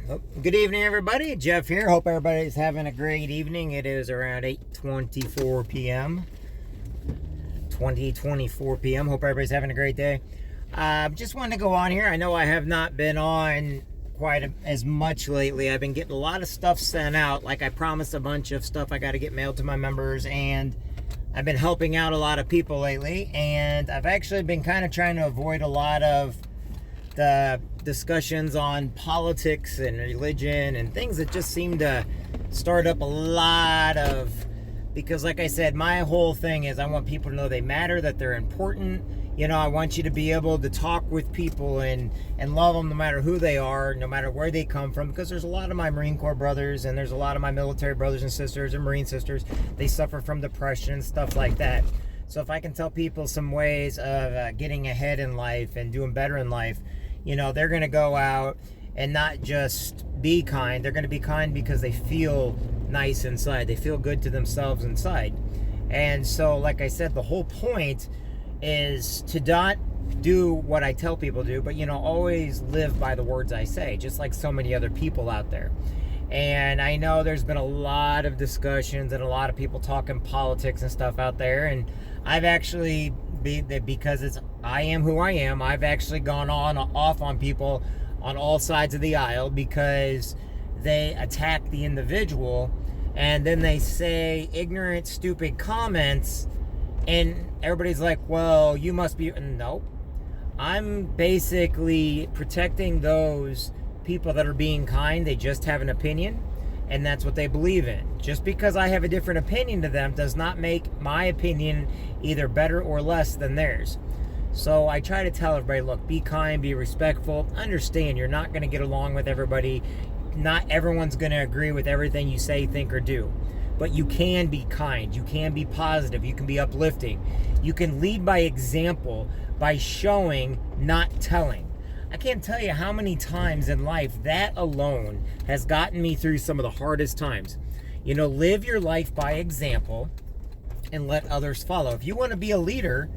Oh, good evening, everybody. Jeff here. Hope everybody's having a great evening. It is around 8:24 p.m. 20:24 p.m. Hope everybody's having a great day. Just wanted to go on here. I know I have not been on quite as much lately. I've been getting a lot of stuff sent out. Like I promised, a bunch of stuff I got to get mailed to my members, and I've been helping out a lot of people lately. And I've actually been kind of trying to avoid a lot of the discussions on politics and religion and things that just seem to start up a lot of, because like I said, my whole thing is I want people to know they matter, that they're important. You know, I want you to be able to talk with people and love them no matter who they are, no matter where they come from, because there's a lot of my Marine Corps brothers and there's a lot of my military brothers and sisters and Marine sisters. They suffer from depression and stuff like that. So if I can tell people some ways of getting ahead in life and doing better in life, you know, they're going to go out and not just be kind. They're going to be kind because they feel nice inside. They feel good to themselves inside. And so, like I said, the whole point is to not do what I tell people to do, but, you know, always live by the words I say, just like so many other people out there. And I know there's been a lot of discussions and a lot of people talking politics and stuff out there. And I've actually, because I am who I am, I've actually gone off on people on all sides of the aisle because they attack the individual and then they say ignorant, stupid comments, and everybody's like, well, you must be. No, I'm basically protecting those people that are being kind. They just have an opinion, and that's what they believe in. Just because I have a different opinion to them does not make my opinion either better or less than theirs. So I try to tell everybody, look, be kind, be respectful. Understand you're not going to get along with everybody. Not everyone's going to agree with everything you say, think, or do. But you can be kind. You can be positive. You can be uplifting. You can lead by example by showing, not telling. I can't tell you how many times in life that alone has gotten me through some of the hardest times. You know, live your life by example and let others follow. If you want to be a leader,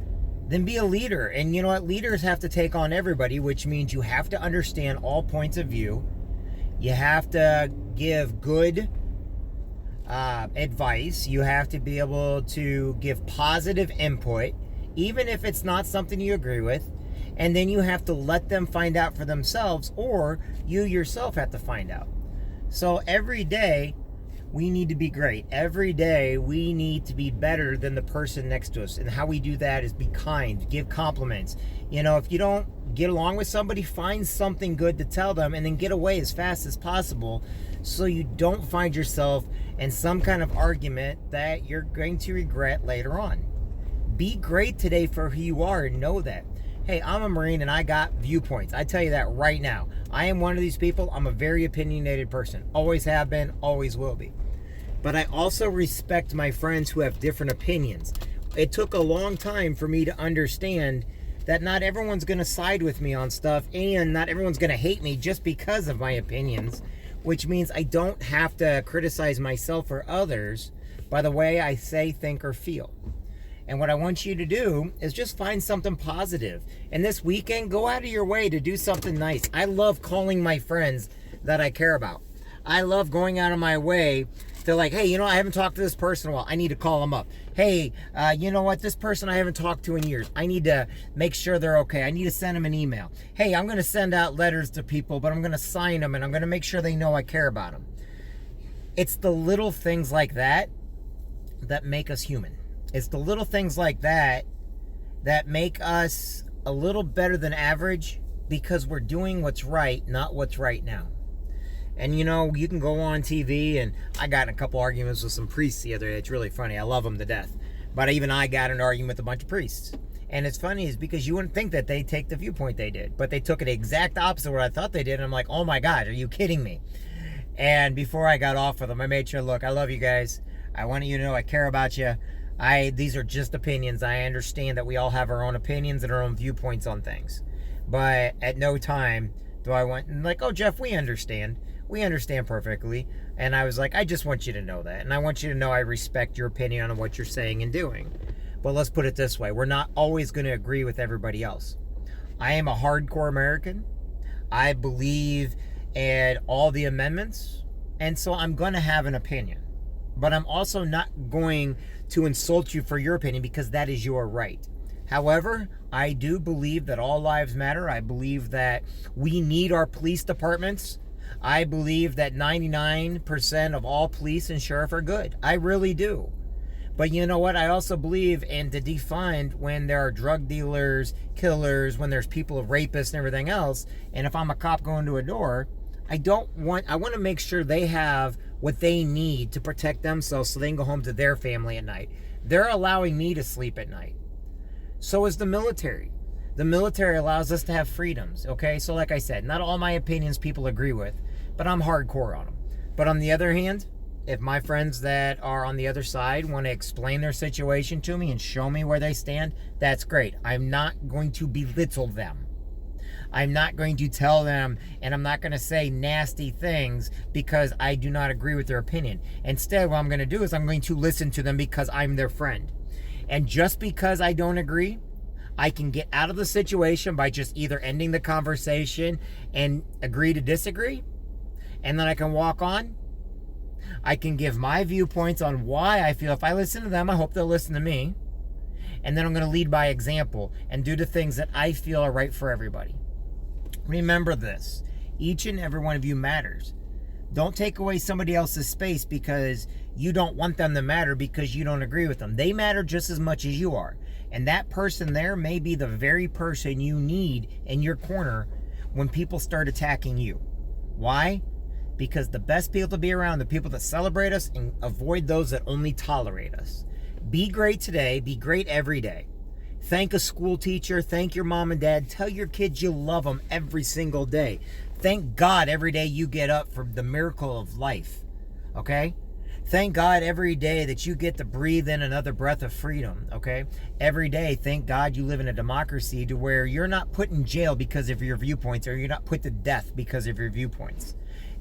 then be a leader. And you know what? Leaders have to take on everybody, which means you have to understand all points of view. You have to give good advice. You have to be able to give positive input, even if it's not something you agree with. And then you have to let them find out for themselves, or you yourself have to find out. So every day we need to be great. Every day we need to be better than the person next to us. And how we do that is be kind, give compliments. You know, if you don't get along with somebody, find something good to tell them and then get away as fast as possible so you don't find yourself in some kind of argument that you're going to regret later on. Be great today for who you are and know that. Hey, I'm a Marine and I got viewpoints. I tell you that right now. I am one of these people. I'm a very opinionated person. Always have been, always will be. But I also respect my friends who have different opinions. It took a long time for me to understand that not everyone's going to side with me on stuff, and not everyone's going to hate me just because of my opinions, which means I don't have to criticize myself or others by the way I say, think, or feel. And what I want you to do is just find something positive. And this weekend, go out of your way to do something nice. I love calling my friends that I care about. I love going out of my way to, like, hey, you know, I haven't talked to this person in a while. I need to call them up. Hey, you know what? This person I haven't talked to in years. I need to make sure they're okay. I need to send them an email. Hey, I'm going to send out letters to people, but I'm going to sign them and I'm going to make sure they know I care about them. It's the little things like that that make us human. It's the little things like that that make us a little better than average because we're doing what's right, not what's right now. And, you know, you can go on TV, and I got in a couple arguments with some priests the other day. It's really funny. I love them to death. But even I got in an argument with a bunch of priests. And it's funny is because you wouldn't think that they take the viewpoint they did. But they took it the exact opposite of what I thought they did. And I'm like, oh, my God, are you kidding me? And before I got off with them, I made sure, look, I love you guys. I want you to know I care about you. These are just opinions. I understand that we all have our own opinions and our own viewpoints on things. But at no time do I want, like, oh, Jeff, we understand. We understand perfectly. And I was like, I just want you to know that. And I want you to know I respect your opinion on what you're saying and doing. But let's put it this way. We're not always going to agree with everybody else. I am a hardcore American. I believe and all the amendments. And so I'm going to have an opinion. But I'm also not going to insult you for your opinion, because that is your right. However, I do believe that all lives matter. I believe that we need our police departments. I believe that 99% of all police and sheriff are good. I really do. But you know what? I also believe in to defund when there are drug dealers, killers, when there's people, rapists and everything else. And if I'm a cop going to a door, I want to make sure they have what they need to protect themselves so they can go home to their family at night. They're allowing me to sleep at night. So is the military. The military allows us to have freedoms, okay? So like I said, not all my opinions people agree with, but I'm hardcore on them. But on the other hand, if my friends that are on the other side want to explain their situation to me and show me where they stand, that's great. I'm not going to belittle them. I'm not going to tell them, and I'm not going to say nasty things because I do not agree with their opinion. Instead, what I'm going to do is I'm going to listen to them because I'm their friend. And just because I don't agree, I can get out of the situation by just either ending the conversation and agree to disagree, and then I can walk on. I can give my viewpoints on why I feel if I listen to them, I hope they'll listen to me. And then I'm going to lead by example and do the things that I feel are right for everybody. Remember this, each and every one of you matters. Don't take away somebody else's space because you don't want them to matter because you don't agree with them. They matter just as much as you are. And that person there may be the very person you need in your corner when people start attacking you. Why? Because the best people to be around, the people that celebrate us, and avoid those that only tolerate us. Be great today. Be great every day. Thank a school teacher. Thank your mom and dad. Tell your kids you love them every single day. Thank God every day you get up for the miracle of life. Okay? Thank God every day that you get to breathe in another breath of freedom. Okay? Every day, thank God you live in a democracy to where you're not put in jail because of your viewpoints, or you're not put to death because of your viewpoints.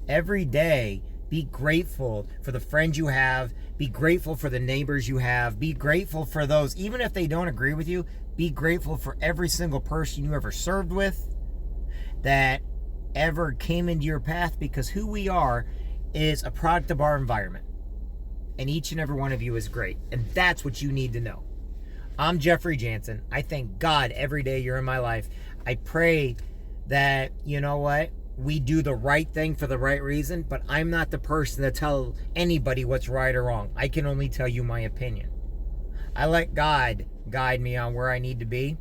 Every day, be grateful for the friends you have. Be grateful for the neighbors you have. Be grateful for those, even if they don't agree with you, be grateful for every single person you ever served with that ever came into your path, because who we are is a product of our environment. And each and every one of you is great. And that's what you need to know. I'm Jeffrey Jansen. I thank God every day you're in my life. I pray that, you know what, we do the right thing for the right reason, but I'm not the person to tell anybody what's right or wrong. I can only tell you my opinion. I let God guide me on where I need to be.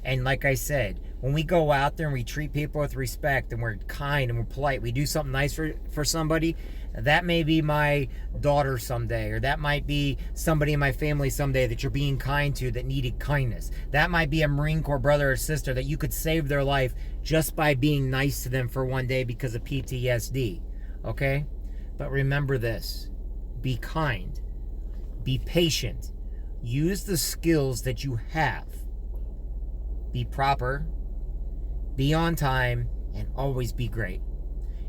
And like I said, when we go out there and we treat people with respect and we're kind and we're polite, we do something nice for somebody, that may be my daughter someday, or that might be somebody in my family someday that you're being kind to that needed kindness. That might be a Marine Corps brother or sister that you could save their life just by being nice to them for one day because of PTSD. Okay? But remember this. Be kind. Be patient. Use the skills that you have. Be proper. Be on time. And always be great.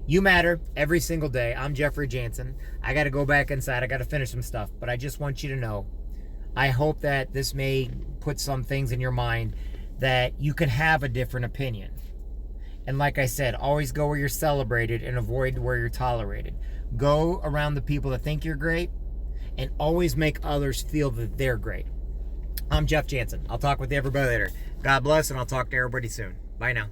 You matter every single day. I'm Jeffrey Jansen. I got to go back inside. I got to finish some stuff. But I just want you to know, I hope that this may put some things in your mind that you can have a different opinion. And like I said, always go where you're celebrated and avoid where you're tolerated. Go around the people that think you're great and always make others feel that they're great. I'm Jeff Jansen. I'll talk with everybody later. God bless, and I'll talk to everybody soon. Bye now.